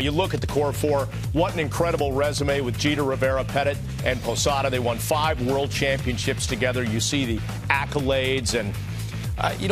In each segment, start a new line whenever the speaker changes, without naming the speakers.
You look at the core four, what an incredible resume with Jeter, Rivera, Pettit, and Posada. They won 5 world championships together. You see the accolades and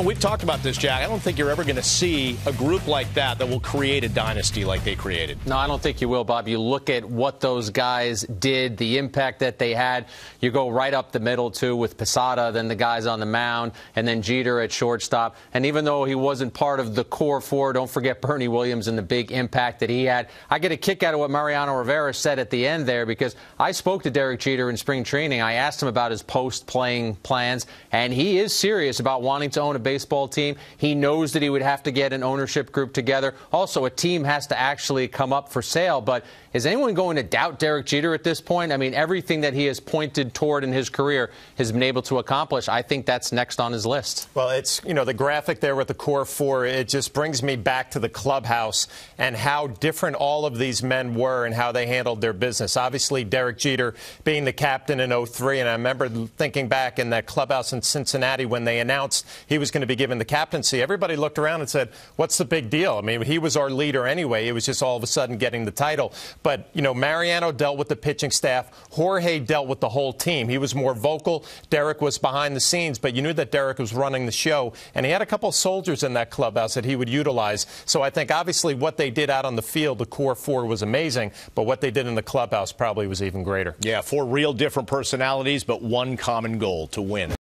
we've talked about this, Jack. I don't think you're ever going to see a group like that will create a dynasty like they created.
No, I don't think you will, Bob. You look at what those guys did, the impact that they had. You go right up the middle, too, with Posada, then the guys on the mound, and then Jeter at shortstop. And even though he wasn't part of the core four, don't forget Bernie Williams and the big impact that he had. I get a kick out of what Mariano Rivera said at the end there, because I spoke to Derek Jeter in spring training. I asked him about his post-playing plans, and he is serious about wanting to own a baseball team. He knows that he would have to get an ownership group together. Also, a team has to actually come up for sale. But is anyone going to doubt Derek Jeter at this point? I mean, everything that he has pointed toward in his career has been able to accomplish. I think that's next on his list.
Well, it's, the graphic there with the core four, it just brings me back to the clubhouse and how different all of these men were and how they handled their business. Obviously, Derek Jeter being the captain in 03, and I remember thinking back in that clubhouse in Cincinnati when they announced he was going to be given the captaincy. Everybody looked around and said, what's the big deal? I mean, he was our leader anyway. It was just all of a sudden getting the title. But, Mariano dealt with the pitching staff. Jorge dealt with the whole team. He was more vocal. Derek was behind the scenes, but you knew that Derek was running the show. And he had a couple of soldiers in that clubhouse that he would utilize. So I think, obviously, what they did out on the field, the core four, was amazing. But what they did in the clubhouse probably was even greater.
Yeah, 4 real different personalities, but one common goal: to win.